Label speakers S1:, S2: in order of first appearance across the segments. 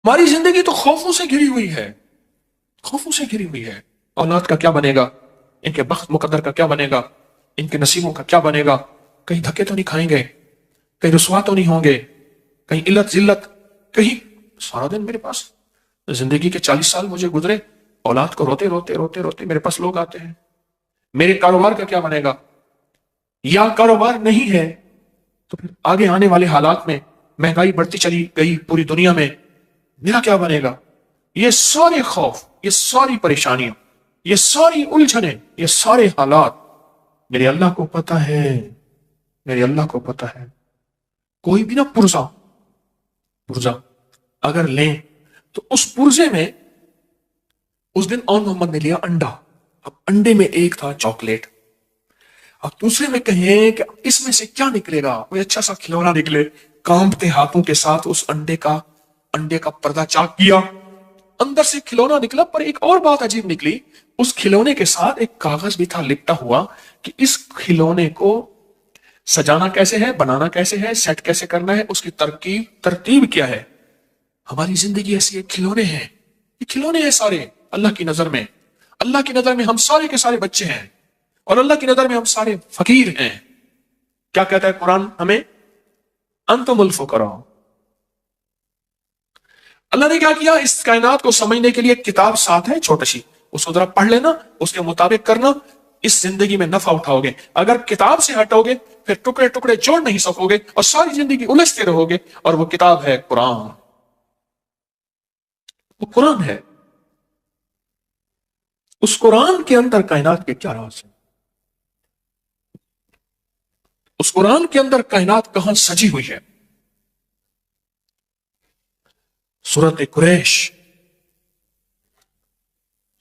S1: ہماری زندگی تو خوفوں سے گھری ہوئی ہے، خوفوں سے گھری ہوئی ہے۔ اولاد کا کیا بنے گا، ان کے بخت مقدر کا کیا بنے گا، ان کے نصیبوں کا کیا بنے گا، کہیں دھکے تو نہیں کھائیں گے، کہیں رسوا تو نہیں ہوں گے، کہیں علت ذلت، کہیں سارا دن میرے پاس زندگی کے 40 سال مجھے گزرے، اولاد کو روتے روتے روتے روتے میرے پاس لوگ آتے ہیں، میرے کاروبار کا کیا بنے گا، یا کاروبار نہیں ہے تو پھر آگے آنے والے حالات میں مہنگائی بڑھتی چلی گئی پوری دنیا میں، میرا کیا بنے گا۔ یہ سارے خوف، یہ ساری پریشانیاں، یہ ساری الجھنیں، یہ سارے حالات میرے اللہ کو پتہ ہے، میرے اللہ کو پتہ ہے۔ کوئی بھی نہ پرزا اگر لیں تو اس پرزے میں اس دن اون محمد نے لیا انڈا، اب انڈے میں ایک تھا چاکلیٹ، اب دوسرے میں کہیں کہ اس میں سے کیا نکلے گا، کوئی اچھا سا کھلونا نکلے، کانپتے ہاتھوں کے ساتھ اس انڈے کا پردہ چاک کیا، اندر سے کھلونا نکلا، پر ایک اور بات عجیب نکلی، اس کھلونے کے ساتھ ایک کاغذ بھی تھا لپٹا ہوا کہ اس کھلونے کو سجانا کیسے ہے، بنانا کیسے ہے، سیٹ کیسے کرنا ہے، اس کی ترتیب کیا ہے۔ ہماری زندگی ایسی ہے، کھلونے ہیں، یہ کھلونے ہیں سارے اللہ کی نظر میں۔ اللہ کی نظر میں ہم سارے کے سارے بچے ہیں، اور اللہ کی نظر میں ہم سارے فقیر ہیں۔ کیا کہتا ہے قرآن ہمیں؟ انتم الفقراء۔ اللہ نے کیا کیا، اس کائنات کو سمجھنے کے لیے ایک کتاب ساتھ ہے چھوٹی سی، اس کو ذرا پڑھ لینا، اس کے مطابق کرنا، اس زندگی میں نفع اٹھاؤ گے۔ اگر کتاب سے ہٹو گے پھر ٹکڑے ٹکڑے جوڑ نہیں سکو گے اور ساری زندگی الجھتے رہو گے، اور وہ کتاب ہے قرآن، وہ قرآن ہے۔ اس قرآن کے اندر کائنات کے کیا راز ہیں، اس قرآن کے اندر کائنات کہاں سجی ہوئی ہے۔ سورت قریش،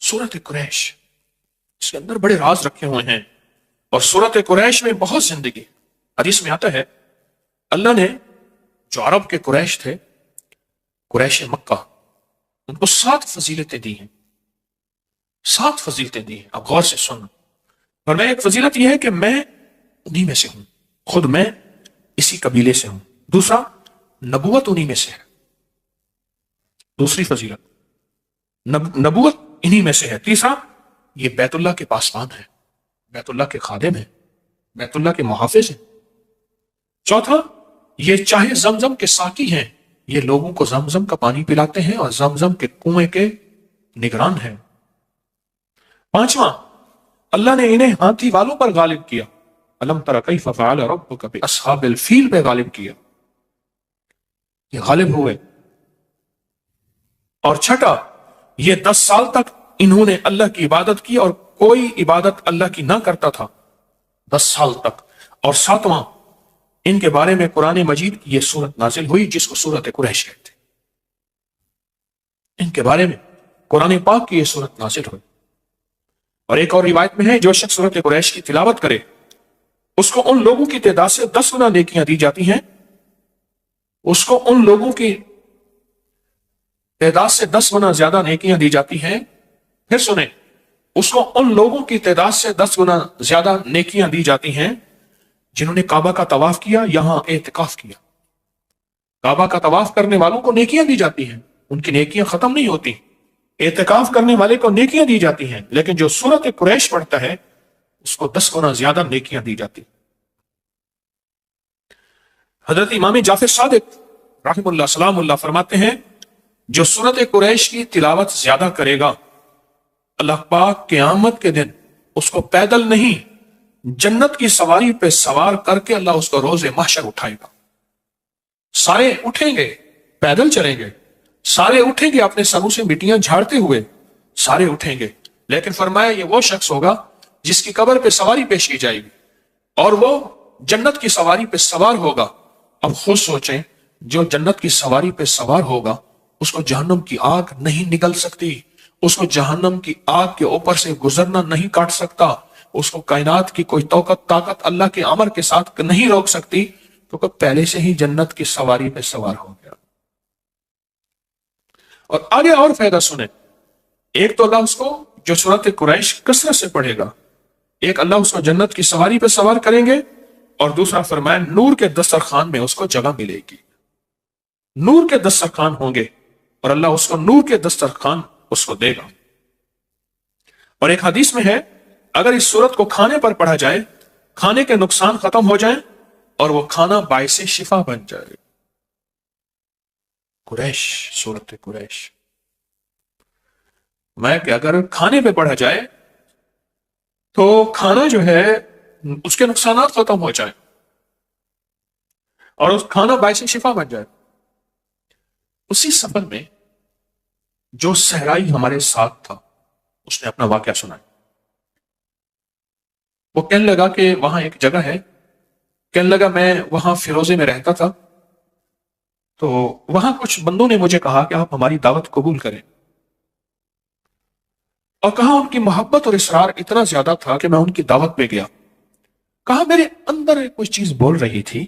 S1: سورت قریش، اس کے اندر بڑے راز رکھے ہوئے ہیں، اور سورت قریش میں بہت زندگی۔ حدیث میں آتا ہے اللہ نے جو عرب کے قریش تھے، قریش مکہ، ان کو 7 فضیلتیں دی ہیں، 7 فضیلتیں دی ہیں۔ اب غور سے سن، اور میں ایک فضیلت یہ ہے کہ میں انہی میں سے ہوں، خود میں اسی قبیلے سے ہوں۔ دوسرا، نبوت انہی میں سے ہے، دوسری فضیلت نبوت انہی میں سے ہے۔ تیسرا، یہ بیت اللہ کے پاسبان ہے، بیت اللہ کے خادم ہیں، بیت اللہ کے محافظ ہیں۔ چوتھا، یہ چاہے زمزم کے ساقی ہیں، یہ لوگوں کو زمزم کا پانی پلاتے ہیں اور زمزم کے کنویں کے نگران ہیں۔ پانچواں، اللہ نے انہیں ہاتھی والوں پر غالب کیا، الم تر کیف فعل ربک باصحاب الفیل پہ غالب کیا، یہ غالب ہوئے۔ اور چھٹا، یہ 10 سال تک انہوں نے اللہ کی عبادت کی اور کوئی عبادت اللہ کی نہ کرتا تھا، 10 سال تک۔ اور ساتواں، ان کے بارے میں قرآن مجید کی یہ سورت نازل ہوئی جس کو سورت قریش کہتے ہیں، ان کے بارے میں قرآن پاک کی یہ سورت نازل ہوئی۔ اور ایک اور روایت میں ہے جو شخص سورت قریش کی تلاوت کرے اس کو ان لوگوں کی تعداد سے 10 گنا نیکیاں دی جاتی ہیں، اس کو ان لوگوں کی تعداد سے 10 گنا زیادہ نیکیاں دی جاتی ہیں۔ پھر سنیں، اس کو ان لوگوں کی تعداد سے 10 گنا زیادہ نیکیاں دی جاتی ہیں جنہوں نے کعبہ کا طواف کیا، یہاں اعتکاف کیا۔ کعبہ کا طواف کرنے والوں کو نیکیاں دی جاتی ہیں، ان کی نیکیاں ختم نہیں ہوتی۔ اعتکاف کرنے والے کو نیکیاں دی جاتی ہیں، لیکن جو سورت قریش پڑھتا ہے اس کو 10 گنا زیادہ نیکیاں دی جاتی۔ حضرت امام جعفر صادق رحم اللہ سلام اللہ فرماتے ہیں جو سورت قریش کی تلاوت زیادہ کرے گا، اللہ پاک قیامت کے دن اس کو پیدل نہیں جنت کی سواری پہ سوار کر کے اللہ اس کو روز محشر اٹھائے گا۔ سارے اٹھیں گے، پیدل چلیں گے، سارے اٹھیں گے اپنے سروں سے مٹیاں جھاڑتے ہوئے، سارے اٹھیں گے، لیکن فرمایا یہ وہ شخص ہوگا جس کی قبر پہ سواری پیش کی جائے گی اور وہ جنت کی سواری پہ سوار ہوگا۔ اب خود سوچیں، جو جنت کی سواری پہ سوار ہوگا اس کو جہنم کی آگ نہیں نگل سکتی، اس کو جہنم کی آگ کے اوپر سے گزرنا نہیں کاٹ سکتا، اس کو کائنات کی کوئی طاقت اللہ کے امر کے ساتھ نہیں روک سکتی، تو پہلے سے ہی جنت کی سواری پہ سوار ہو گیا۔ اور آگے اور فائدہ سنیں، ایک تو اللہ اس کو جو سورت قریش کثرت سے پڑھے گا، ایک اللہ اس کو جنت کی سواری پہ سوار کریں گے، اور دوسرا فرمایا نور کے دسترخوان میں اس کو جگہ ملے گی۔ نور کے دسترخوان ہوں گے، اور اللہ اس کو نور کے دسترخوان اس کو دے گا۔ اور ایک حدیث میں ہے اگر اس سورت کو کھانے پر پڑھا جائے کھانے کے نقصان ختم ہو جائیں اور وہ کھانا باعث شفا بن جائے۔ قریش، سورت قریش میں کہ اگر کھانے پہ پڑھا جائے تو کھانا جو ہے اس کے نقصانات ختم ہو جائیں اور اس کھانا باعث شفا بن جائے۔ اسی سفر میں جو صحرائی ہمارے ساتھ تھا اس نے اپنا واقعہ سنایا۔ وہ کہنے لگا کہ وہاں ایک جگہ ہے، کہنے لگا میں وہاں فیروزے میں رہتا تھا، تو وہاں کچھ بندوں نے مجھے کہا کہ آپ ہماری دعوت قبول کریں، اور کہا ان کی محبت اور اصرار اتنا زیادہ تھا کہ میں ان کی دعوت پہ گیا۔ کہا میرے اندر کوئی چیز بول رہی تھی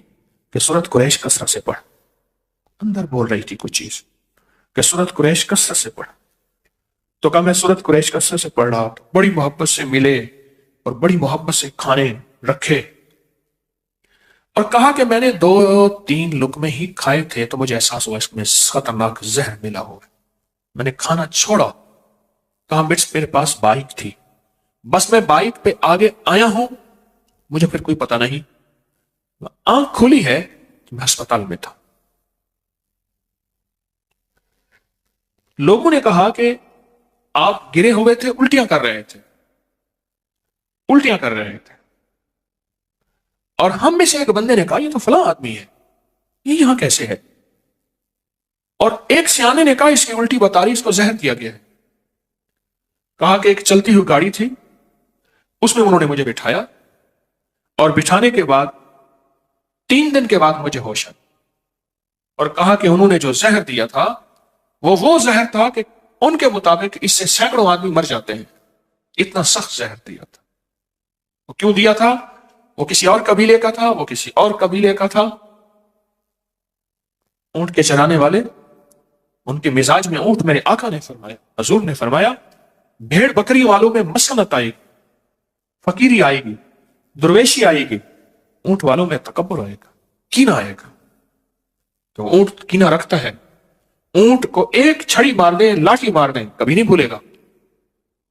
S1: کہ سورت قریش کثرت سے پڑھ، اندر بول رہی تھی کچھ چیز کہ سورت قریش کثرت سے پڑھ۔ تو کہا میں سورت قریش کثرت سے پڑھ رہا، بڑی محبت سے ملے اور بڑی محبت سے کھانے رکھے، اور کہا کہ میں نے 2-3 لقمے ہی کھائے تھے تو مجھے احساس ہوا اس میں خطرناک زہر ملا ہوا ہے، میں نے کھانا چھوڑا۔ کہا میرے پاس بائک تھی، بس میں بائک پہ آگے آیا ہوں، مجھے پھر کوئی پتہ نہیں، آنکھ کھلی ہے کہ میں ہسپتال میں تھا۔ لوگوں نے کہا کہ آپ گرے ہوئے تھے، الٹیاں کر رہے تھے، الٹیاں کر رہے تھے، اور ہم میں سے ایک بندے نے کہا یہ تو فلاں آدمی ہے، یہ یہاں کیسے ہے؟ اور ایک سیانے نے کہا اس کی الٹی بتا رہی، اس کو زہر دیا گیا ہے۔ کہا کہ ایک چلتی ہوئی گاڑی تھی، اس میں انہوں نے مجھے بٹھایا، اور بٹھانے کے بعد 3 دن کے بعد مجھے ہوش آئی، اور کہا کہ انہوں نے جو زہر دیا تھا وہ زہر تھا کہ ان کے مطابق اس سے سینکڑوں آدمی مر جاتے ہیں، اتنا سخت زہر دیا تھا۔ وہ کیوں دیا تھا؟ وہ کسی اور قبیلے کا تھا، وہ کسی اور قبیلے کا تھا۔ اونٹ کے چرانے والے، ان کے مزاج میں اونٹ، میرے آقا نے فرمایا، حضور نے فرمایا بھیڑ بکری والوں میں مسکنت آئے گی، فقیری آئے گی، درویشی آئے گی، اونٹ والوں میں تکبر آئے گا، کینہ آئے گا۔ تو اونٹ کینہ رکھتا ہے، اونٹ کو ایک چھڑی مار دیں، لاٹھی مار دیں، کبھی نہیں بھولے گا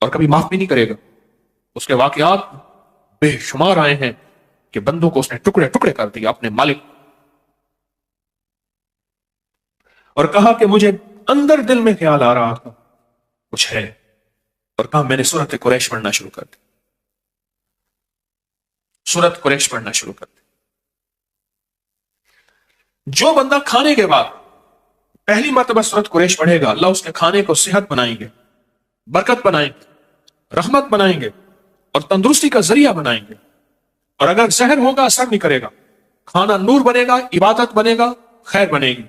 S1: اور کبھی معاف بھی نہیں کرے گا۔ اس کے واقعات بے شمار آئے ہیں کہ بندوں کو اس نے ٹکڑے ٹکڑے کر دیا اپنے مالک، اور کہا کہ مجھے اندر دل میں خیال آ رہا تھا کچھ ہے، اور کہا میں نے سورت قریش پڑھنا شروع کر دی، سورت قریش پڑھنا شروع کر دی۔ جو بندہ کھانے کے بعد پہلی مرتبہ سورت قریش پڑھے گا، اللہ اس کے کھانے کو صحت بنائیں گے، برکت بنائیں گے، رحمت بنائیں گے، اور تندرستی کا ذریعہ بنائیں گے۔ اور اگر زہر ہوگا اثر نہیں کرے گا، کھانا نور بنے گا، عبادت بنے گا، خیر بنے گی۔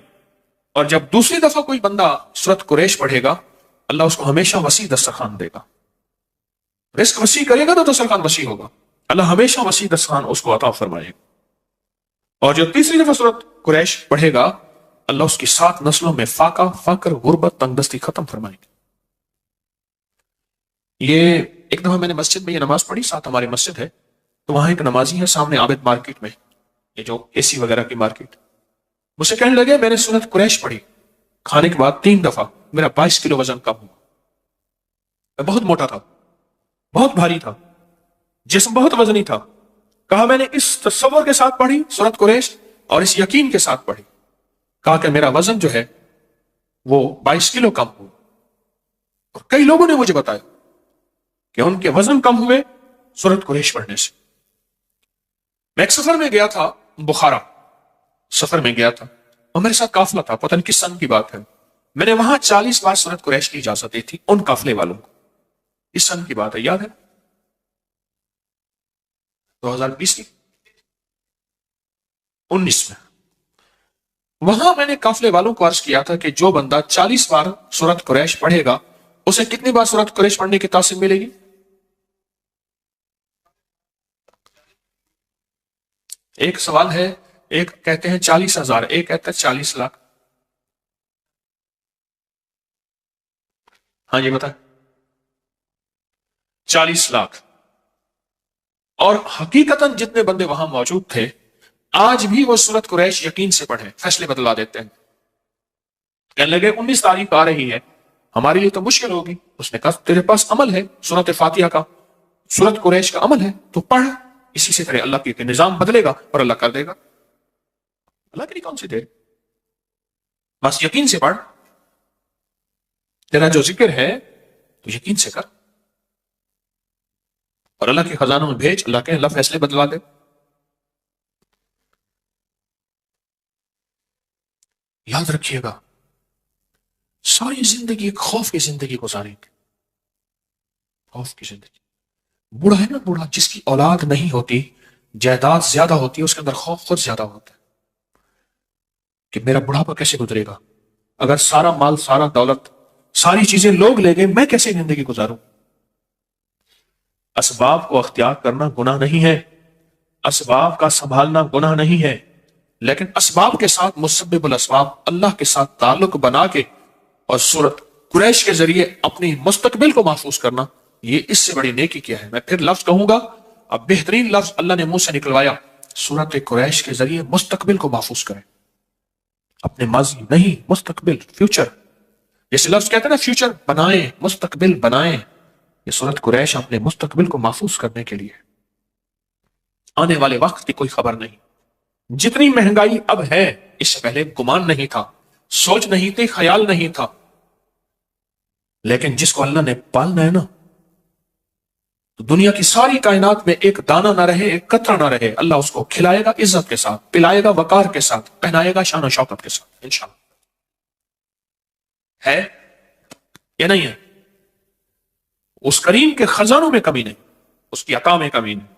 S1: اور جب دوسری دفعہ کوئی بندہ سورت قریش پڑھے گا، اللہ اس کو ہمیشہ وسیع دسترخوان دے گا، رزق وسیع کرے گا تو دسترخوان وسیع ہوگا، اللہ ہمیشہ وسیع دسترخوان اس کو عطا فرمائے گا۔ اور جو تیسری دفعہ سورت قریش پڑھے گا، اللہ اس کی 7 نسلوں میں فاقہ، فقر، غربت، تنگ دستی ختم فرمائے گا۔ یہ ایک دفعہ میں نے مسجد میں یہ نماز پڑھی، ساتھ ہماری مسجد ہے، تو وہاں ایک نمازی ہے سامنے عابد مارکیٹ میں، یہ جو اے سی وغیرہ کی مارکیٹ، مجھ سے کہنے لگے میں نے سورت قریش پڑھی کھانے کے بعد 3 دفعہ، میرا 22 کلو وزن کم ہوا، میں بہت موٹا تھا، بہت بھاری تھا، جسم بہت وزنی تھا۔ کہا میں نے اس تصور کے ساتھ پڑھی سورت قریش اور اس یقین کے ساتھ پڑھی، کہا کہ میرا وزن جو ہے وہ 22 کلو کم ہوا، اور کئی لوگوں نے مجھے بتایا کہ ان کے وزن کم ہوئے سورت قریش پڑھنے سے۔ میں ایک سفر میں گیا تھا، بخارا سفر میں گیا تھا، اور میرے ساتھ قافلہ تھا، پتہ نہیں کس سن کی بات ہے، میں نے وہاں 40 بار سورت قریش کی اجازت دی تھی ان قافلے والوں کو، اس سن کی بات ہے، یاد ہے 2020 کی 19 میں۔ وہاں میں نے قافلے والوں کو عرض کیا تھا کہ جو بندہ 40 بار سورت قریش پڑھے گا اسے کتنی بار سورت قریش پڑھنے کی تاثیر ملے گی؟ ایک سوال ہے، ایک کہتے ہیں 40,000، ایک کہتا ہے 40 لاکھ۔ ہاں جی بتائیں، 40 لاکھ۔ اور حقیقتاً جتنے بندے وہاں موجود تھے آج بھی وہ سورت قریش یقین سے پڑھیں، فیصلے بدلا دیتے ہیں۔ کہنے لگے 19 تاریخ آ رہی ہے، ہمارے لیے تو مشکل ہوگی۔ اس نے کہا تیرے پاس عمل ہے، سورت فاتحہ کا، سورت قریش کا عمل ہے، تو پڑھ، اسی سے تیرے اللہ کے نظام بدلے گا اور اللہ کر دے گا۔ اللہ کے لیے کون سی دیر، بس یقین سے پڑھ، تیرا جو ذکر ہے تو یقین سے کر، اور اللہ کے خزانوں میں بھیج، اللہ کے اللہ فیصلے بدلوا دے۔ یاد رکھیے گا، ساری زندگی ایک خوف کی زندگی گزاریں گے، خوف کی زندگی۔ بوڑھا ہے نا، بوڑھا جس کی اولاد نہیں ہوتی، جائیداد زیادہ ہوتی ہے، اس کے اندر خوف خود زیادہ ہوتا ہے کہ میرا بڑھاپا کیسے گزرے گا، اگر سارا مال، سارا دولت، ساری چیزیں لوگ لے گئے، میں کیسے زندگی گزاروں۔ اسباب کو اختیار کرنا گناہ نہیں ہے، اسباب کا سنبھالنا گناہ نہیں ہے، لیکن اسباب کے ساتھ مسبب الاسباب اللہ کے ساتھ تعلق بنا کے اور سورت قریش کے ذریعے اپنی مستقبل کو محفوظ کرنا، یہ اس سے بڑی نیکی کیا ہے۔ میں پھر لفظ کہوں گا، اب بہترین لفظ اللہ نے منہ سے نکلوایا، سورت قریش کے ذریعے مستقبل کو محفوظ کریں، اپنے ماضی نہیں، مستقبل، فیوچر، جیسے لفظ کہتے ہیں نا فیوچر بنائیں، مستقبل بنائیں، یہ سورت قریش اپنے مستقبل کو محفوظ کرنے کے لیے، آنے والے وقت کی کوئی خبر نہیں۔ جتنی مہنگائی اب ہے، اس سے پہلے گمان نہیں تھا، سوچ نہیں تھی، خیال نہیں تھا، لیکن جس کو اللہ نے پالنا ہے نا، تو دنیا کی ساری کائنات میں ایک دانہ نہ رہے، ایک قطرہ نہ رہے، اللہ اس کو کھلائے گا عزت کے ساتھ، پلائے گا وقار کے ساتھ، پہنائے گا شان و شوکت کے ساتھ، انشاءاللہ۔ ہے یا نہیں ہے؟ اس کریم کے خزانوں میں کمی نہیں، اس کی عطا میں کمی نہیں۔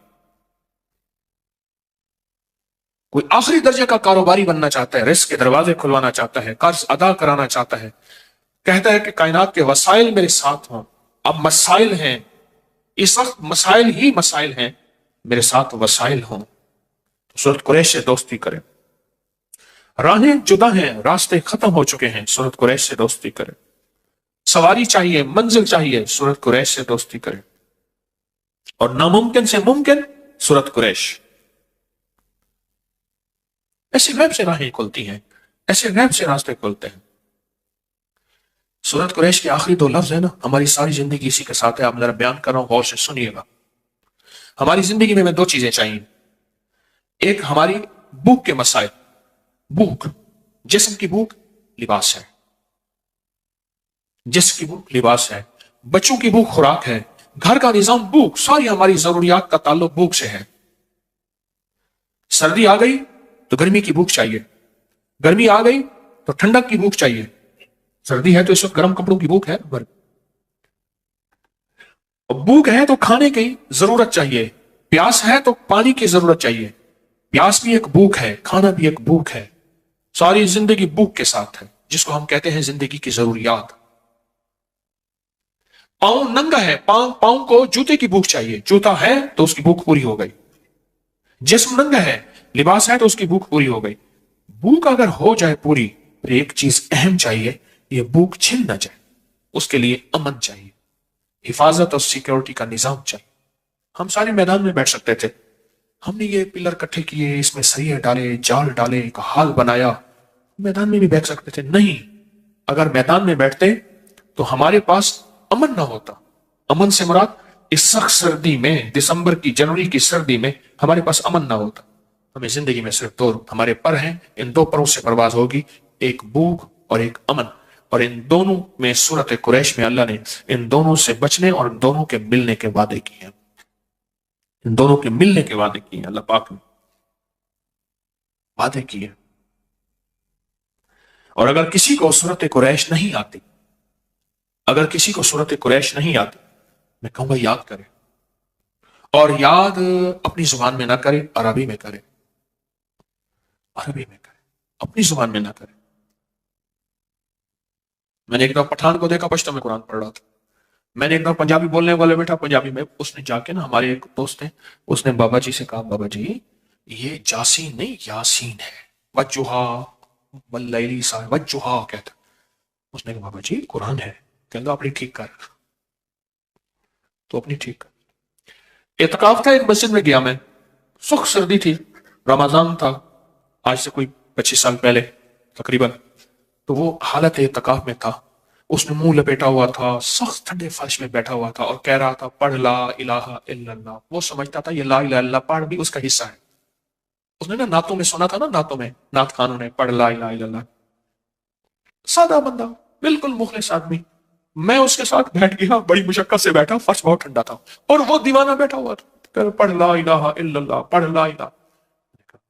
S1: کوئی آخری درجے کا کاروباری بننا چاہتا ہے، رزق کے دروازے کھلوانا چاہتا ہے، قرض ادا کرانا چاہتا ہے، کہتا ہے کہ کائنات کے وسائل میرے ساتھ ہوں، اب مسائل ہیں، اس وقت مسائل ہی مسائل ہیں، میرے ساتھ وسائل ہوں، تو سورت قریش سے دوستی کریں۔ راہیں جدا ہیں، راستے ختم ہو چکے ہیں، سورت قریش سے دوستی کریں۔ سواری چاہیے، منزل چاہیے، سورت قریش سے دوستی کریں۔ اور ناممکن سے ممکن، سورت قریش۔ ایسے غیب سے راہیں کھلتی ہیں، ایسے غیب سے راستے کھلتے ہیں۔ سورت قریش کے آخری 2 لفظ ہیں نا، ہماری ساری زندگی اسی کے ساتھ ہے۔ آپ ذرا بیان کر رہا ہوں، غور سے سنیے گا۔ ہماری زندگی میں 2 چیزیں چاہیے، ایک ہماری بھوک کے مسائل، بھوک، جسم کی بھوک، لباس ہے، جسم کی بھوک لباس ہے، بچوں کی بھوک خوراک ہے، گھر کا نظام بھوک، ساری ہماری ضروریات کا تعلق بھوک سے ہے۔ سردی آ گئی تو گرمی کی بھوک چاہیے، گرمی آ گئی تو ٹھنڈک کی بھوک چاہیے، سردی ہے تو اس وقت گرم کپڑوں کی بھوک ہے، بھوک ہے تو کھانے کی ضرورت چاہیے، پیاس ہے تو پانی کی ضرورت چاہیے، پیاس بھی ایک بھوک ہے، کھانا بھی ایک بھوک ہے، ساری زندگی بھوک کے ساتھ ہے، جس کو ہم کہتے ہیں زندگی کی ضروریات۔ پاؤں ننگا ہے، پاؤں کو جوتے کی بھوک چاہیے، جوتا ہے تو اس کی بھوک پوری ہو گئی، جسم ننگا ہے، لباس ہے تو اس کی بھوک پوری ہو گئی۔ بھوک اگر ہو جائے پوری، پھر ایک چیز اہم چاہیے، یہ بھوک چھن نہ جائے، اس کے لیے امن چاہیے، حفاظت اور سیکیورٹی کا نظام چاہیے۔ ہم سارے میدان میں بیٹھ سکتے تھے، ہم نے یہ پلر کٹھے کیے، اس میں سریے ڈالے، جال ڈالے، ایک حال بنایا، میدان میں بھی بیٹھ سکتے تھے، نہیں، اگر میدان میں بیٹھتے تو ہمارے پاس امن نہ ہوتا۔ امن سے مراد اس سخت سردی میں، دسمبر کی، جنوری کی سردی میں ہمارے پاس امن نہ ہوتا۔ ہمیں زندگی میں صرف 2 ہمارے پر ہیں، ان 2 پروں سے پرواز ہوگی، ایک بھوک اور ایک امن، اور ان دونوں میں سورت قریش میں اللہ نے ان دونوں سے بچنے اور ان دونوں کے ملنے کے وعدے کیے ہیں، ان دونوں کے ملنے کے وعدے کیے ہیں، اللہ پاک نے وعدے کیے۔ اور اگر کسی کو سورت قریش نہیں آتی، اگر کسی کو سورت قریش نہیں آتی، میں کہوں گا یاد کرے، اور یاد اپنی زبان میں نہ کرے، عربی میں کرے، عربی میں کرے، اپنی زبان میں نہ کرے۔ میں نے ایک دفعہ پٹھان کو دیکھا، پشتو میں قرآن پڑھ رہا تھا، میں نے ایک دفعہ پنجابی بولنے والے بیٹھا، پنجابی میں، اس نے جا کے نا، ہمارے ایک دوست ہیں، اس نے بابا جی سے کہا، بابا جی یہ جاسین نہیں یاسین ہے، وجہا واللیلی صاحب وجہا کہتا، اس نے کہا بابا جی قرآن ہے، کہتا اپنی ٹھیک کر، تو اپنی ٹھیک کر۔ اعتکاف تھا، ایک مسجد میں گیا میں، سخت سردی تھی، رمضان تھا، آج سے کوئی 25 سال پہلے تقریباً، تو وہ حالت اعتکاف میں تھا، اس نے منہ لپیٹا ہوا تھا، سخت ٹھنڈے فرش میں بیٹھا ہوا تھا اور کہہ رہا تھا پڑھ لا الہ الا اللہ۔ وہ سمجھتا تھا یہ لا الہ الا اللہ پڑھ بھی اس کا حصہ ہے۔ اس نے نا نعتوں میں سنا تھا، نا نعتوں میں نعت خانوں نے پڑھ لا الہ الا اللہ۔ سادہ بندہ، بالکل مخلص آدمی، میں اس کے ساتھ بیٹھ گیا، بڑی مشقت سے بیٹھا، فرش بہت ٹھنڈا تھا اور وہ دیوانہ بیٹھا ہوا تھا، پڑھ لا الہ الا اللہ، پڑھ لا الہ۔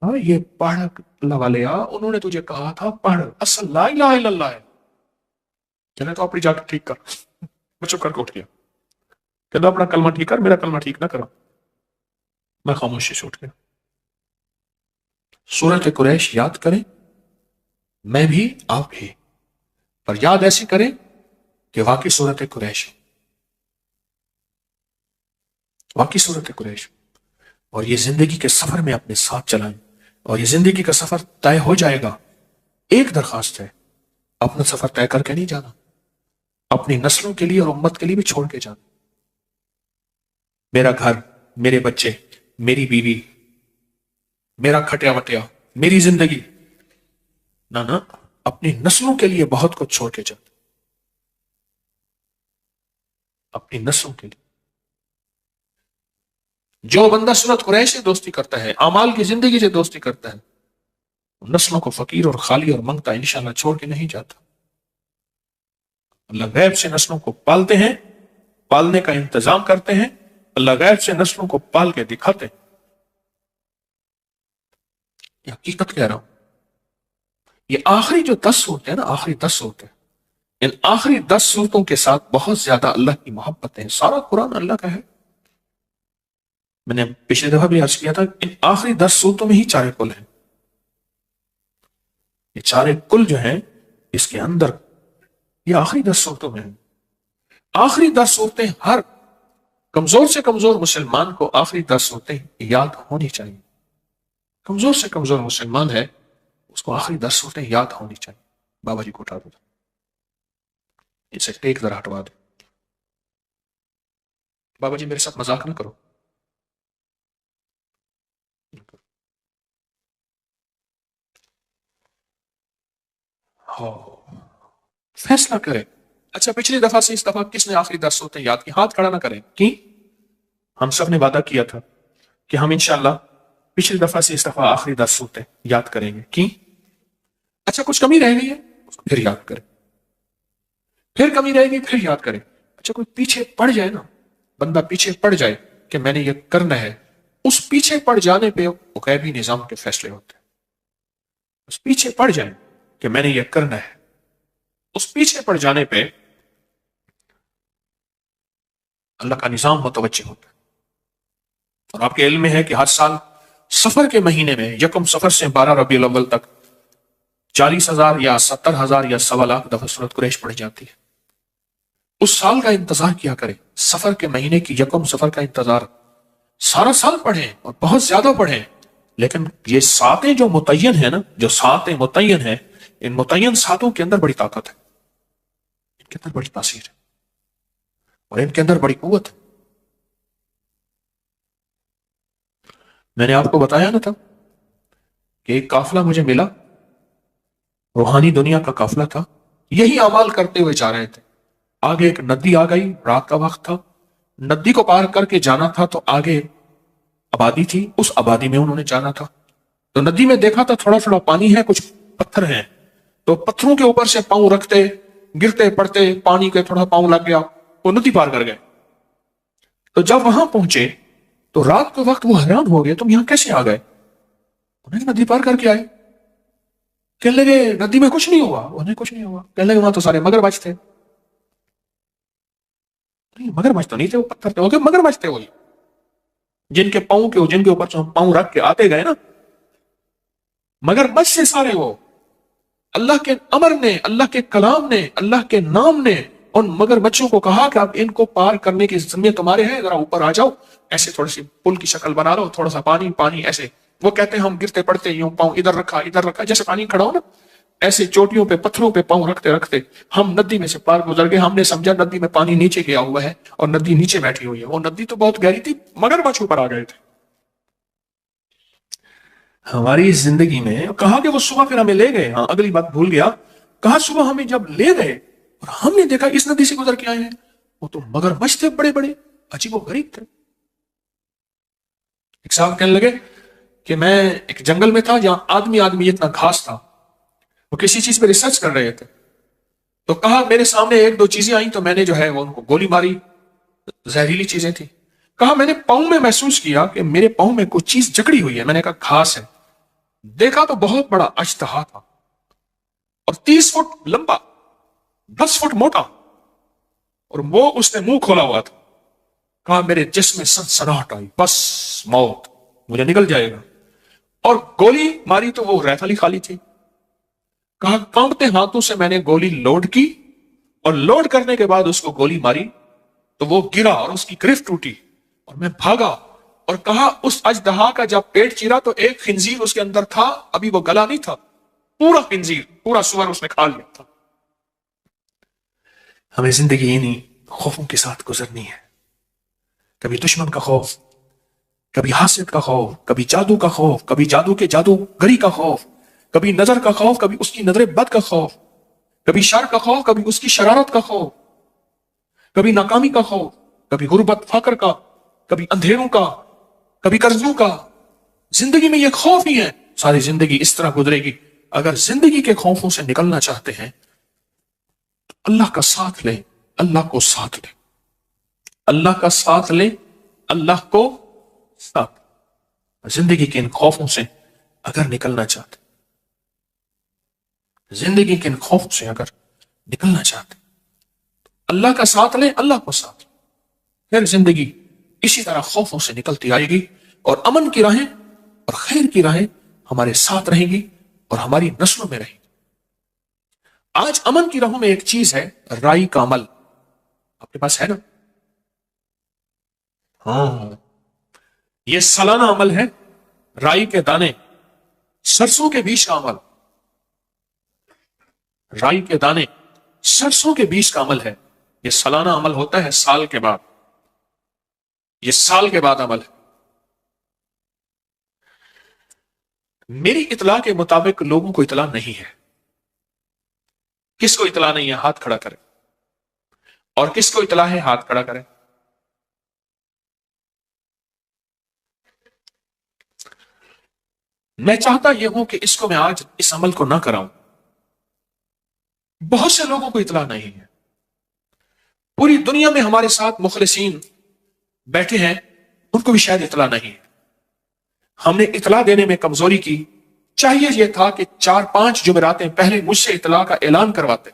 S1: ہاں یہ پڑھ لوا لیا، انہوں نے تجھے کہا تھا پڑھ، اصل لا الہ الا اللہ ہے۔ کہنا تو اپنی جا کے ٹھیک کر۔ میں چپ کر کے اٹھ گیا، کہنا اپنا کلمہ ٹھیک کر، میرا کلمہ ٹھیک نہ کرا۔ میں خاموشی سے اٹھ گیا۔ سورۃ قریش یاد کریں، میں بھی آپ بھی، پر یاد ایسی کریں کہ واقعی سورۃ قریش، واقعی سورۃ قریش، اور یہ زندگی کے سفر میں اپنے ساتھ چلائیں، اور یہ زندگی کا سفر طے ہو جائے گا۔ ایک درخواست ہے، اپنا سفر طے کر کے نہیں جانا، اپنی نسلوں کے لیے اور امت کے لیے بھی چھوڑ کے جانا۔ میرا گھر، میرے بچے، میری بیوی، میرا کھٹیا وٹیا، میری زندگی، نہ اپنی نسلوں کے لیے بہت کچھ چھوڑ کے جانا، اپنی نسلوں کے لیے۔ جو بندہ سورۃ قریش سے دوستی کرتا ہے، اعمال کی زندگی سے دوستی کرتا ہے، نسلوں کو فقیر اور خالی اور منگتا انشاءاللہ چھوڑ کے نہیں جاتا۔ اللہ غیب سے نسلوں کو پالتے ہیں، پالنے کا انتظام کرتے ہیں، اللہ غیب سے نسلوں کو پال کے دکھاتے ہیں۔ یہ حقیقت کہہ رہا ہوں۔ یہ آخری جو 10 صورتیں ہیں نا، آخری 10 صورتیں، ان آخری 10 صورتوں کے ساتھ بہت زیادہ اللہ کی محبت ہے۔ سارا قرآن اللہ کا ہے۔ میں نے پچھلے دفعہ بھی عرض کیا تھا، ان آخری 10 صورتوں میں ہی چارے کل ہیں۔ یہ چارے کل جو ہیں اس کے اندر، یہ آخری 10 صورتوں میں ہیں۔ آخری 10 صورتیں ہر کمزور سے کمزور مسلمان کو آخری 10 صورتیں یاد ہونی چاہیے۔ کمزور سے کمزور مسلمان ہے، اس کو آخری 10 صورتیں یاد ہونی چاہیے۔ بابا جی کو اٹھا دو، اسے ٹیک ذرا ہٹوا دو۔ بابا جی میرے ساتھ مذاق نہ کرو۔ فیصلہ کرے۔ اچھا پچھلی دفعہ سے اس دفعہ کس نے آخری 10 صورتیں یاد کی؟ ہاتھ کھڑا نہ کریں۔ کی ہم سب نے وعدہ کیا تھا کہ ہم انشاءاللہ پچھلی دفعہ سے اس دفعہ آخری 10 صورتیں یاد کریں گے۔ کی اچھا کچھ کمی رہ گئی ہے، اس کو پھر یاد کریں، پھر کمی رہے گی پھر یاد کریں۔ اچھا کوئی پیچھے پڑ جائے نا، بندہ پیچھے پڑ جائے کہ میں نے یہ کرنا ہے، اس پیچھے پڑ جانے پہ غیبی نظام کے فیصلے ہوتے ہیں۔ اس پیچھے پڑ جائے کہ میں نے یہ کرنا ہے، اس پیچھے پڑ جانے پہ اللہ کا نظام متوجہ ہوتا ہے۔ اور آپ کے علم میں ہے کہ ہر سال سفر کے مہینے میں یکم سفر سے 12 ربیع الاول تک 40,000 یا 70,000 یا 1.25 دفعہ سورۃ قریش پڑھی جاتی ہے۔ اس سال کا انتظار کیا کریں، سفر کے مہینے کی یکم سفر کا انتظار سارا سال پڑھیں اور بہت زیادہ پڑھیں، لیکن یہ ساتیں جو متعین ہیں نا، جو ساتیں متعین ہیں، ان متعین ساتوں کے اندر بڑی طاقت ہے، ان کے اندر بڑی تاثیر ہے اور ان کے اندر بڑی قوت ہے۔ میں نے آپ کو بتایا نا تھا کہ ایک قافلہ مجھے ملا، روحانی دنیا کا قافلہ تھا، یہی اعمال کرتے ہوئے جا رہے تھے۔ آگے ایک ندی آ گئی، رات کا وقت تھا، ندی کو پار کر کے جانا تھا تو آگے آبادی تھی، اس آبادی میں انہوں نے جانا تھا۔ تو ندی میں دیکھا تھا تھوڑا تھوڑا پانی ہے، کچھ پتھر ہیں، تو پتھروں کے اوپر سے پاؤں رکھتے، گرتے پڑتے، پانی کے تھوڑا پاؤں لگ گیا، وہ ندی پار کر گئے۔ تو جب وہاں پہنچے تو رات کے وقت وہ حیران ہو گئے، تم یہاں کیسے آ گئے؟ انہیں ندی پار کر کے آئے۔ کہنے لگے ندی میں کچھ نہیں ہوا، انہیں کچھ نہیں ہوا۔ کہنے لگے وہاں تو سارے مگرمچھ تھے۔ مگرمچھ تو نہیں تھے، وہ پتھر تھے، وہ کہ مگرمچھ تھے، وہی جن کے پاؤں کے، جن کے اوپر سے ہم پاؤں رکھ کے آتے گئے نا، مگرمچھ سے سارے وہ۔ اللہ کے امر نے، اللہ کے کلام نے، اللہ کے نام نے ان مگرمچھوں کو کہا کہ آپ ان کو پار کرنے کی ذمہ تمہارے ہیں، ذرا اوپر آ جاؤ، ایسے تھوڑی سی پل کی شکل بنا لو، تھوڑا سا پانی پانی ایسے۔ وہ کہتے ہیں ہم گرتے پڑتے یوں پاؤں ادھر رکھا جیسے پانی کھڑا ہو نا، ایسے چوٹیوں پہ پتھروں پہ پاؤں رکھتے رکھتے ہم ندی میں سے پار گزر گئے۔ ہم نے سمجھا ندی میں پانی نیچے گیا ہوا ہے اور ندی نیچے بیٹھی ہوئی ہے، وہ ندی تو بہت گہری تھی، مگرمچھ اوپر آ گئے تھے۔ ہماری زندگی میں کہا کہ وہ صبح پھر ہمیں لے گئے، ہاں اگلی بات بھول گیا کہا صبح ہمیں جب لے گئے اور ہم نے دیکھا اس ندی سے گزر کے آئے ہیں، وہ تو مگرمچھ تھے بڑے بڑے، عجیب و غریب تھے۔ ایک صاحب کہنے لگے کہ میں ایک جنگل میں تھا جہاں آدمی آدمی اتنا گھاس تھا، وہ کسی چیز پہ ریسرچ کر رہے تھے، تو کہا میرے سامنے ایک دو چیزیں آئیں تو میں نے جو ہے وہ ان کو گولی ماری، زہریلی چیزیں تھیں۔ کہا میں نے پاؤں میں محسوس کیا کہ میرے پاؤں میں کوئی چیز جکڑی ہوئی ہے، میں نے کہا گھاس ہے، دیکھا تو بہت بڑا اژدہا تھا اور 30 فٹ لمبا، 10 فٹ موٹا، اور وہ اس نے منہ کھولا ہوا تھا۔ کہا میرے جسم میں سنسناہٹ آئی، بس موت، مجھے نکل جائے گا، اور گولی ماری تو وہ رائفل ہی خالی تھی۔ کہا کانپتے ہاتھوں سے میں نے گولی لوڈ کی، اور لوڈ کرنے کے بعد اس کو گولی ماری تو وہ گرا اور اس کی گرفت ٹوٹی اور میں بھاگا، اور کہا اس اژدہا کا جب پیٹ چیرا تو ایک خنزیر اس کے اندر تھا، ابھی وہ گلا نہیں تھا، پورا خنزیر، پورا سور اس نے کھا لیا تھا۔ ہمیں زندگی انہی خوفوں کے ساتھ گزرنی ہے، کبھی دشمن کا خوف، کبھی حاسد کا خوف، کبھی جادو کا خوف، کبھی جادو کے جادوگری کا خوف، کبھی نظر کا خوف، کبھی اس کی نظر بد کا خوف، کبھی شر کا خوف، کبھی اس کی شرارت کا خوف، کبھی ناکامی کا خوف، کبھی غربت فقر کا، کبھی اندھیروں کا، کبھی قرضوں کا۔ زندگی میں یہ خوف ہی ہے، ساری زندگی اس طرح گزرے گی۔ اگر زندگی کے خوفوں سے نکلنا چاہتے ہیں تو اللہ کا ساتھ لیں، اللہ کو ساتھ لیں، اللہ کا ساتھ لیں، اللہ کو ساتھ لیں۔ زندگی کے ان خوفوں سے اگر نکلنا چاہتے، زندگی کے ان خوفوں سے اگر نکلنا چاہتے، اللہ کا ساتھ لیں، اللہ کو ساتھ لیں، پھر زندگی اسی طرح خوفوں سے نکلتی آئے گی، اور امن کی راہیں اور خیر کی راہیں ہمارے ساتھ رہیں گی اور ہماری نسلوں میں رہیں گی۔ آج امن کی راہوں میں ایک چیز ہے، رائی کا عمل۔ آپ کے پاس ہے نا؟ ہاں، یہ سالانہ عمل ہے، رائی کے دانے، سرسوں کے بیج کا عمل۔ رائی کے دانے، سرسوں کے بیج کا عمل ہے، یہ سالانہ عمل ہوتا ہے، سال کے بعد، یہ سال کے بعد عمل ہے۔ میری اطلاع کے مطابق لوگوں کو اطلاع نہیں ہے۔ کس کو اطلاع نہیں ہے؟ ہاتھ کھڑا کرے، اور کس کو اطلاع ہے؟ ہاتھ کھڑا کرے۔ میں چاہتا یہ ہوں کہ اس کو میں آج اس عمل کو نہ کراؤں۔ بہت سے لوگوں کو اطلاع نہیں ہے، پوری دنیا میں ہمارے ساتھ مخلصین بیٹھے ہیں، ان کو بھی شاید اطلاع نہیں ہے۔ ہم نے اطلاع دینے میں کمزوری کی، چاہیے یہ تھا کہ 4-5 جمعراتیں پہلے مجھ سے اطلاع کا اعلان کرواتے۔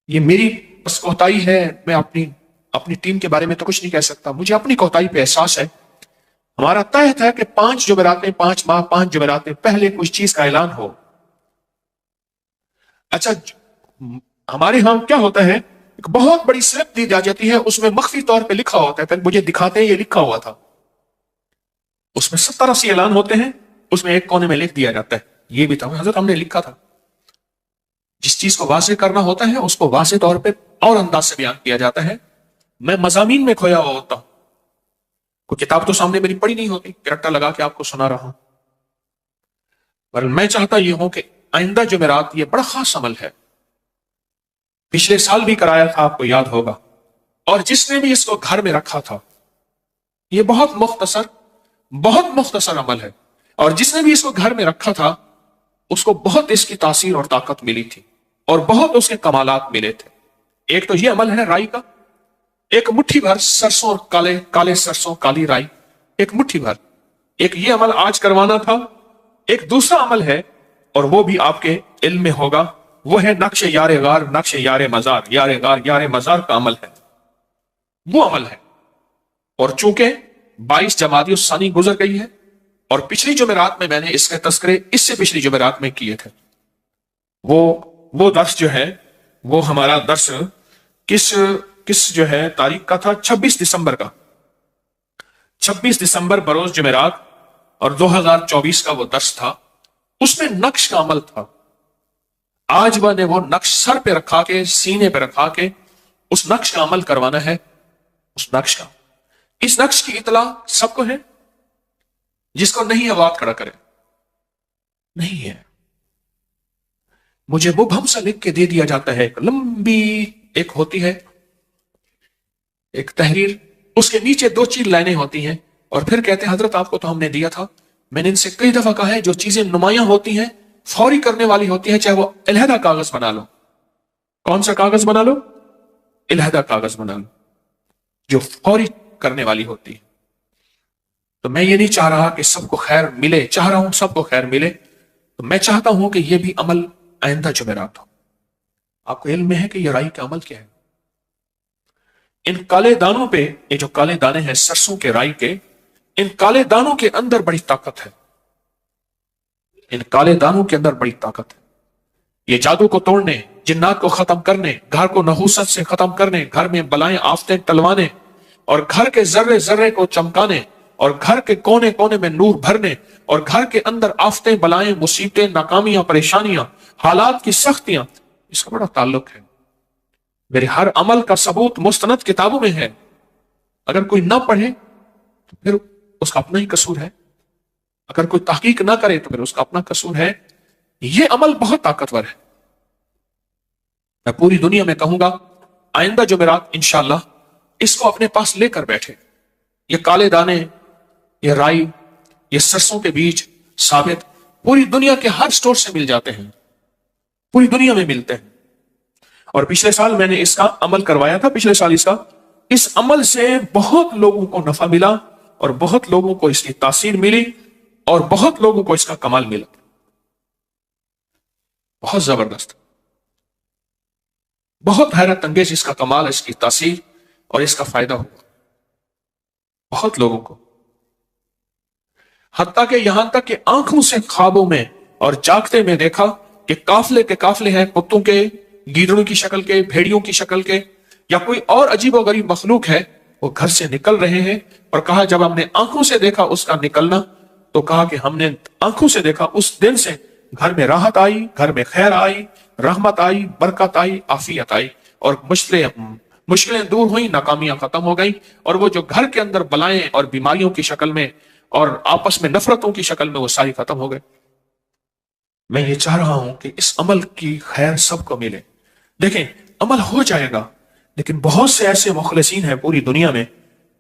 S1: یہ میری بس کوتاہی ہے، میں اپنی ٹیم کے بارے میں تو کچھ نہیں کہہ سکتا، مجھے اپنی کوتاہی پہ احساس ہے۔ ہمارا طے ہے کہ 5 جمعراتیں، 5 ماہ، 5 جمعراتیں پہلے کچھ چیز کا اعلان ہو۔ اچھا، ہمارے ہاں کیا ہوتا ہے، ایک بہت بڑی سلپ دی جاتی ہے، اس میں مخفی طور پہ لکھا ہوتا ہے، پھر مجھے دکھاتے ہیں یہ لکھا ہوا تھا، اس میں 70-80 اعلان ہوتے ہیں، اس میں ایک کونے میں لکھ دیا جاتا ہے یہ بھی تھا حضرت ہم نے لکھا تھا۔ جس چیز کو واضح کرنا ہوتا ہے اس کو واضح طور پہ اور انداز سے بیان کیا جاتا ہے۔ میں مضامین میں کھویا ہوا ہوتا ہوں، کوئی کتاب تو سامنے میری پڑھی نہیں ہوتی کہ رٹا لگا کے آپ کو سنا رہا ہوں، پر میں چاہتا یہ ہوں کہ آئندہ جمعرات یہ بڑا خاص عمل ہے، پچھلے سال بھی کرایا تھا، آپ کو یاد ہوگا، اور جس نے بھی اس کو گھر میں رکھا تھا، یہ بہت مختصر عمل ہے، اور جس نے بھی اس کو گھر میں رکھا تھا اس کو بہت اس کی تاثیر اور طاقت ملی تھی، اور بہت اس کے کمالات ملے تھے۔ ایک تو یہ عمل ہے رائی کا، ایک مٹھی بھر سرسوں، کالے سرسوں، کالی رائی، ایک مٹھی بھر، ایک یہ عمل آج کروانا تھا۔ ایک دوسرا عمل ہے، اور وہ بھی آپ کے علم میں ہوگا، وہ ہے نقش یار غار، نقش یار مزار، یار غار یار مزار کا عمل ہے، وہ عمل ہے۔ اور چونکہ 22 جمادی الثانی گزر گئی ہے، اور پچھلی جمعرات میں نے اس کے تذکرے اس سے پچھلی جمعرات میں کیے تھے، وہ درس جو ہے، وہ ہمارا درس کس جو ہے تاریخ کا تھا، 26 دسمبر کا، 26 دسمبر بروز جمعرات، اور 2024 کا وہ درس تھا، اس میں نقش کا عمل تھا۔ آج میں نے وہ نقش سر پہ رکھا کے، سینے پہ رکھا کے اس نقش کا عمل کروانا ہے، اس نقش کی اطلاع سب کو ہے، جس کو نہیں ہے وہ ہاتھ کھڑا کرے۔ نہیں ہے، مجھے مبہم سا لکھ کے دے دیا جاتا ہے، ایک لمبی ایک ہوتی ہے ایک تحریر، اس کے نیچے 2 لائنیں ہوتی ہیں، اور پھر کہتے ہیں حضرت آپ کو تو ہم نے دیا تھا، میں نے ان سے کئی دفعہ کہا ہے جو چیزیں نمایاں ہوتی ہیں فوری کرنے والی ہوتی ہیں، چاہے وہ علیحدہ کاغذ بنا لو، کون سا کاغذ بنا لو، علیحدہ کاغذ بنا لو، جو فوری کرنے والی ہوتی ہے۔ تو میں یہ نہیں چاہ رہا کہ سب کو خیر ملے، چاہ رہا ہوں سب کو خیر ملے، تو میں چاہتا ہوں کہ یہ بھی عمل آئندہ جمعرات ہو۔ آپ کو علم میں ہے کہ یہ رائی کا عمل کیا ہے؟ ان کالے دانوں پہ، یہ جو کالے دانے ہیں سرسوں کے رائی کے، ان کالے دانوں کے اندر بڑی طاقت ہے، ان کالے دانوں کے اندر بڑی طاقت ہے۔ یہ جادو کو توڑنے، جنات کو ختم کرنے، گھر کو نحوست سے ختم کرنے، گھر میں بلائیں آفتیں ٹلوانے، اور گھر کے ذرے ذرے کو چمکانے، اور گھر کے کونے کونے میں نور بھرنے، اور گھر کے اندر آفتیں بلائیں مصیبتیں ناکامیاں پریشانیاں حالات کی سختیاں، اس کا بڑا تعلق ہے۔ میرے ہر عمل کا ثبوت مستند کتابوں میں ہے، اگر کوئی نہ پڑھے تو پھر اس کا اپنا ہی قصور ہے، اگر کوئی تحقیق نہ کرے تو پھر اس کا اپنا قصور ہے۔ یہ عمل بہت طاقتور ہے، میں پوری دنیا میں کہوں گا آئندہ جمعرات انشاءاللہ اس کو اپنے پاس لے کر بیٹھے۔ یہ کالے دانے، یہ رائی، یہ سرسوں کے بیج ثابت پوری دنیا کے ہر سٹور سے مل جاتے ہیں، پوری دنیا میں ملتے ہیں۔ اور پچھلے سال میں نے اس کا عمل کروایا تھا، پچھلے سال اس عمل سے بہت لوگوں کو نفع ملا، اور بہت لوگوں کو اس کی تاثیر ملی، اور بہت لوگوں کو اس کا کمال ملا، بہت زبردست، بہت حیرت انگیز اس کا کمال، اس کی تاثیر اور اس کا فائدہ ہوا بہت لوگوں کو، حتیٰ کہ یہاں تک کہ آنکھوں سے خوابوں میں اور جاگتے میں دیکھا کہ قافلے کے قافلے ہیں، کتوں کے، گیدڑوں کی شکل کے، بھیڑیوں کی شکل کے، یا کوئی اور عجیب و غریب مخلوق ہے، وہ گھر سے نکل رہے ہیں، اور کہا جب ہم نے آنکھوں سے دیکھا اس کا نکلنا، تو کہا کہ ہم نے آنکھوں سے دیکھا، اس دن سے گھر میں راحت آئی، گھر میں خیر آئی، رحمت آئی، برکت آئی، عافیت آئی، اور مشکلیں دور ہوئیں، ناکامیاں ختم ہو گئیں، اور وہ جو گھر کے اندر بلائیں اور بیماریوں کی شکل میں اور آپس میں نفرتوں کی شکل میں وہ ساری ختم ہو گئے۔ میں یہ چاہ رہا ہوں کہ اس عمل کی خیر سب کو ملے۔ دیکھیں عمل ہو جائے گا، لیکن بہت سے ایسے مخلصین ہیں پوری دنیا میں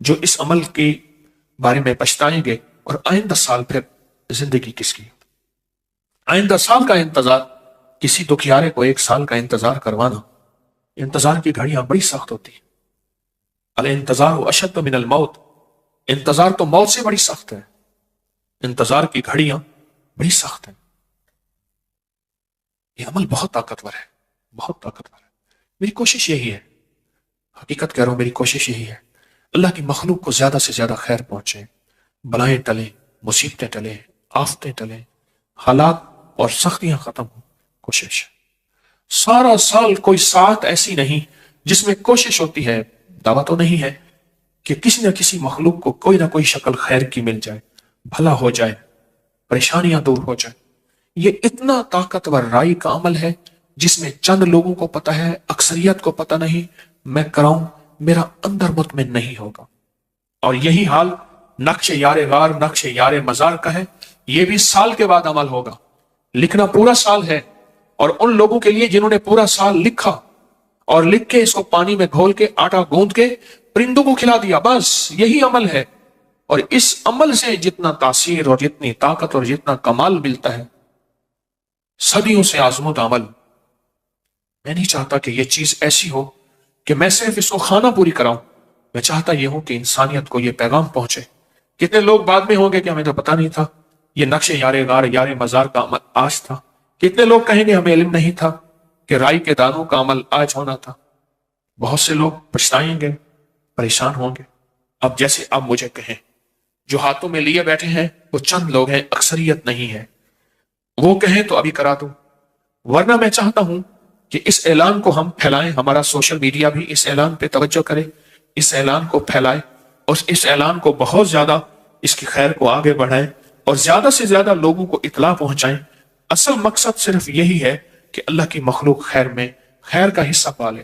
S1: جو اس عمل کے بارے میں پچھتائیں گے، اور آئندہ سال پھر زندگی کس کی؟ آئندہ سال کا انتظار، کسی دکھیارے کو 1 سال کا انتظار کروانا، انتظار کی گھڑیاں بڑی سخت ہوتی ہیں۔ الانتظار اشد من الموت، انتظار تو موت سے بڑی سخت ہے، انتظار کی گھڑیاں بڑی سخت ہیں۔ یہ عمل بہت طاقتور ہے، بہت طاقتور ہے۔ میری کوشش یہی ہے، حقیقت کہہ رہا ہوں، میری کوشش یہی ہے اللہ کی مخلوق کو زیادہ سے زیادہ خیر پہنچے، بلائیں ٹلیں، مصیبتیں ٹلیں، آفتیں ٹلیں، حالات اور سختیاں ختم ہوں۔ کوشش سارا سال کوئی ساعت ایسی نہیں جس میں کوشش ہوتی ہے، دعویٰ تو نہیں ہے کہ کسی نہ کسی مخلوق کو کوئی نہ کوئی شکل خیر کی مل جائے، بھلا ہو جائے، پریشانیاں دور ہو جائے۔ یہ اتنا طاقتور رائی کا عمل ہے جس میں چند لوگوں کو پتہ ہے، اکثریت کو پتہ نہیں۔ میں کراؤں، میرا اندر مطمئن نہیں ہوگا۔ اور یہی حال نقش یار غار، نقش یار مزار کا ہے، یہ بھی سال کے بعد عمل ہوگا۔ لکھنا پورا سال ہے، اور ان لوگوں کے لیے جنہوں نے پورا سال لکھا اور لکھ کے اس کو پانی میں گھول کے آٹا گوندھ کے پرندوں کو کھلا دیا، بس یہی عمل ہے۔ اور اس عمل سے جتنا تاثیر اور جتنی طاقت اور جتنا کمال ملتا ہے، صدیوں سے آزمودہ عمل۔ میں نہیں چاہتا کہ یہ چیز ایسی ہو کہ میں صرف اس کو خانہ پوری کراؤں، میں چاہتا یہ ہوں کہ انسانیت کو یہ پیغام پہنچے۔ کتنے لوگ بعد میں ہوں گے کہ ہمیں تو پتہ نہیں تھا یہ نقش یار غار یار مزار کا عمل آج تھا، کتنے لوگ کہیں گے ہمیں علم نہیں تھا کہ رائی کے دانوں کا عمل آج ہونا تھا۔ بہت سے لوگ پچھتائیں گے، پریشان ہوں گے۔ اب جیسے اب مجھے کہیں، جو ہاتھوں میں لیے بیٹھے ہیں وہ چند لوگ ہیں، اکثریت نہیں ہے، وہ کہیں تو ابھی کرا دوں، ورنہ میں چاہتا ہوں کہ اس اعلان کو ہم پھیلائیں، ہمارا سوشل میڈیا بھی اس اعلان پہ توجہ کرے، اس اعلان کو پھیلائے، اور اس اعلان کو بہت زیادہ اس کی خیر کو آگے بڑھائیں، اور زیادہ سے زیادہ لوگوں کو اطلاع پہنچائیں۔ اصل مقصد صرف یہی ہے کہ اللہ کی مخلوق خیر میں خیر کا حصہ پالے۔